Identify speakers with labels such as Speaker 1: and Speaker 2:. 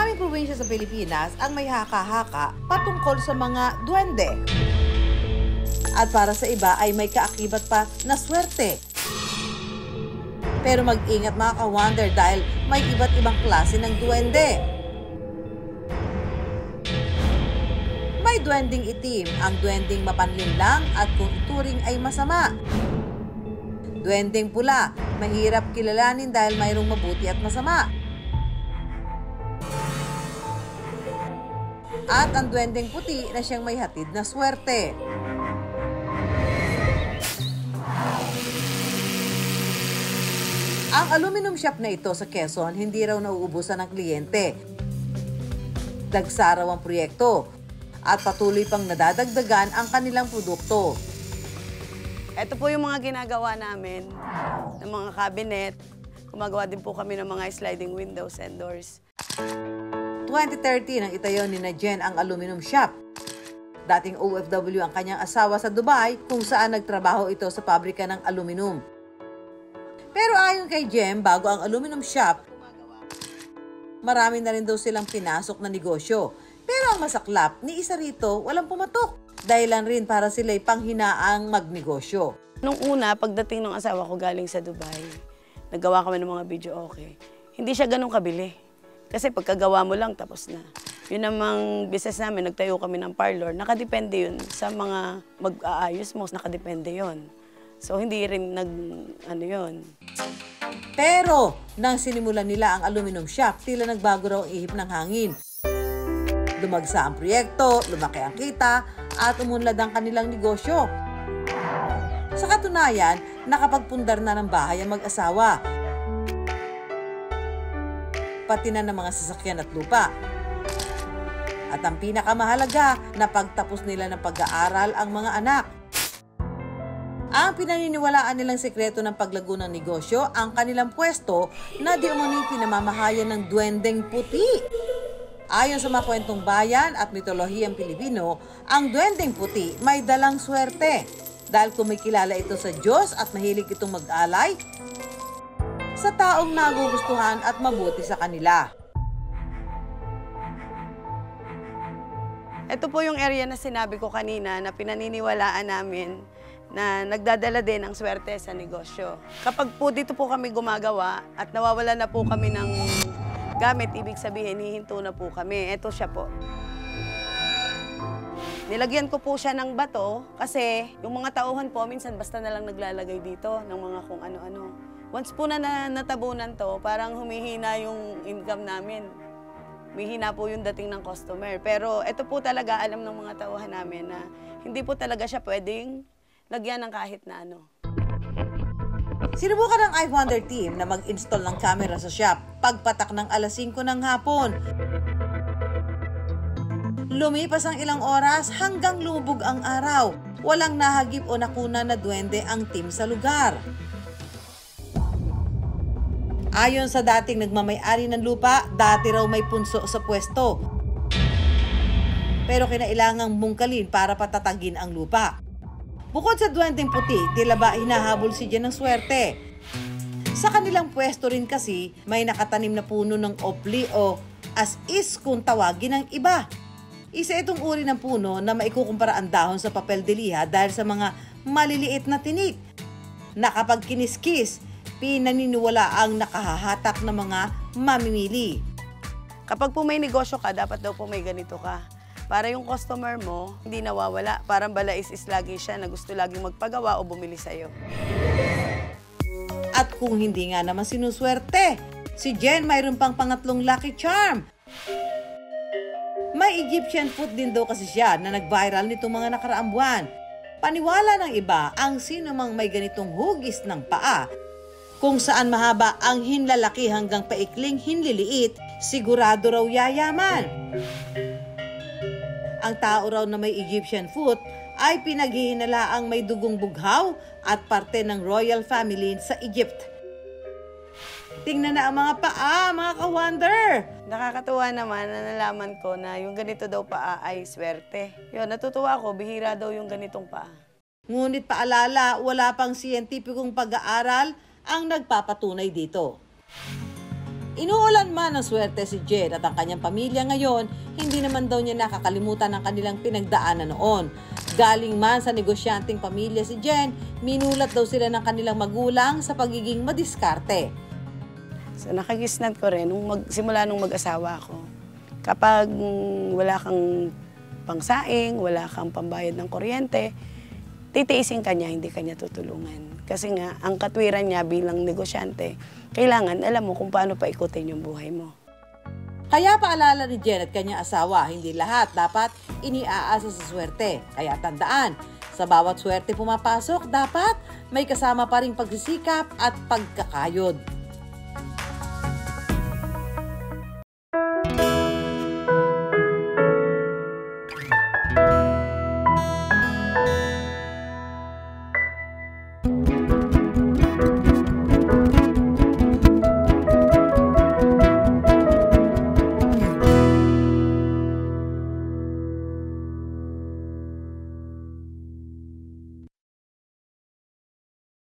Speaker 1: Maraming probinsya sa Pilipinas ang may haka-haka patungkol sa mga duwende. At para sa iba ay may kaakibat pa na swerte. Pero mag-ingat mga ka-wonder dahil may iba't ibang klase ng duwende. May duwending itim, ang duwending mapanlinlang at kung ituring ay masama. Duwending pula, mahirap kilalanin dahil mayroong mabuti at masama. At ang duwending puti na siyang may hatid na swerte. Ang aluminum shop na ito sa Quezon hindi raw nauubusan ng kliyente. Dagsaraw ang proyekto at patuloy pang nadadagdagan ang kanilang produkto.
Speaker 2: Ito po yung mga ginagawa namin ng mga cabinet. Gumagawa din po kami ng mga sliding windows and doors.
Speaker 1: 2013 nang itayo ni Jen ang aluminum shop. Dating OFW ang kanyang asawa sa Dubai kung saan nagtrabaho ito sa pabrika ng aluminum. Pero ayon kay Jen, bago ang aluminum shop, marami na rin daw silang pinasok na negosyo. Pero ang masaklap, ni isa rito walang pumatok. Dahilan rin para sila'y panghinaang magnegosyo.
Speaker 2: Nung una, pagdating ng asawa ko galing sa Dubai, naggawa kami ng mga video okay. Hindi siya ganun kabili. Kasi pagkagawa mo lang, tapos na. Yun namang business namin, nagtayo kami ng parlor. Nakadepende yun sa mga mag-aayos mo, nakadepende yun. So, hindi rin yun.
Speaker 1: Pero, nang sinimulan nila ang aluminum shop, tila nagbago raw ang ihip ng hangin. Dumagsa ang proyekto, lumaki ang kita, at umunlad ang kanilang negosyo. Sa katunayan, nakapagpundar na ng bahay ang mag-asawa. Pati na ng mga sasakyan at lupa. At ang pinakamahalaga, napagtapos nila ng pag-aaral ang mga anak. Ang pinaniniwalaan nilang sekreto ng paglago ng negosyo, ang kanilang pwesto na di umano'y pinamamahayan ng duwendeng puti. Ayon sa mga kwentong bayan at mitolohiyang Pilipino, ang duwendeng puti may dalang swerte. Dahil kumikilala ito sa Diyos at mahilig itong mag-alay sa taong nagugustuhan at mabuti sa kanila.
Speaker 2: Ito po yung area na sinabi ko kanina na pinaniniwalaan namin na nagdadala din ng swerte sa negosyo. Kapag po dito po kami gumagawa at nawawala na po kami ng gamit, ibig sabihin, hihinto na po kami. Ito siya po. Nilagyan ko po siya ng bato kasi yung mga tauhan po, minsan basta na lang naglalagay dito ng mga kung ano-ano. Once po na natabunan to, parang humihina yung income namin. Humihina po yung dating ng customer. Pero ito po talaga, alam ng mga tauhan namin na hindi po talaga siya pwedeng lagyan ng kahit na ano.
Speaker 1: Sinubukan ng iWonder team na mag-install ng camera sa shop pagpatak ng alas 5 ng hapon. Lumipas ang ilang oras hanggang lumubog ang araw. Walang nahagip o nakuna na duwende ang team sa lugar. Ayon sa dating nagmamay-ari ng lupa, dati raw may punso sa pwesto. Pero kinailangang bungkalin para patatagin ang lupa. Bukod sa duwendeng puti, tila ba hinahabol si Jen ng swerte. Sa kanilang pwesto rin kasi, may nakatanim na puno ng opli o as is kung tawagin ng iba. Isa itong uri ng puno na maikukumpara ang dahon sa papel de liha dahil sa mga maliliit na tinik na kapag kiniskis, pinaniniwala ang nakahahatak ng mga mamimili.
Speaker 2: Kapag po may negosyo ka, dapat daw po may ganito ka. Para yung customer mo, hindi nawawala. Parang balais-is lagi siya na gusto laging magpagawa o bumili sa'yo.
Speaker 1: At kung hindi nga naman sinuswerte, si Jen mayroon pang pangatlong lucky charm. May Egyptian foot din daw kasi siya na nag-viral nitong mga nakaraang buwan. Paniwala ng iba, ang sino mang may ganitong hugis ng paa, kung saan mahaba ang hinlalaki hanggang paikling hinliliit, sigurado raw yayaman. Ang tao raw na may Egyptian foot ay pinaghihinalaang may dugong bughaw at parte ng royal family sa Egypt. Tingnan na ang mga paa, mga ka-wonder!
Speaker 2: Nakakatuwa naman na nalaman ko na yung ganito daw paa ay swerte. Yun, natutuwa ako, bihira daw yung ganitong paa.
Speaker 1: Ngunit paalala, wala pang siyentipikong pag-aaral ang nagpapatunay dito. Inuulan man ng swerte si Jen at ang kanyang pamilya ngayon, hindi naman daw niya nakakalimutan ang kanilang pinagdaanan noon. Galing man sa negosyanteng pamilya si Jen, minulat daw sila ng kanilang magulang sa pagiging madiskarte.
Speaker 2: So nakagisnan ko rin, simula nung mag-asawa ako. Kapag wala kang pangsaing, wala kang pambayad ng kuryente, titiisin ka niya, hindi ka niya tutulungan. Kasi nga, ang katwiran niya bilang negosyante, kailangan alam mo kung paano paikutin yung buhay mo.
Speaker 1: Kaya paalala ni Jen at kanyang asawa, hindi lahat dapat iniaasa sa swerte. Kaya tandaan, sa bawat swerte pumapasok, dapat may kasama pa ring pagsisikap at pagkakayod.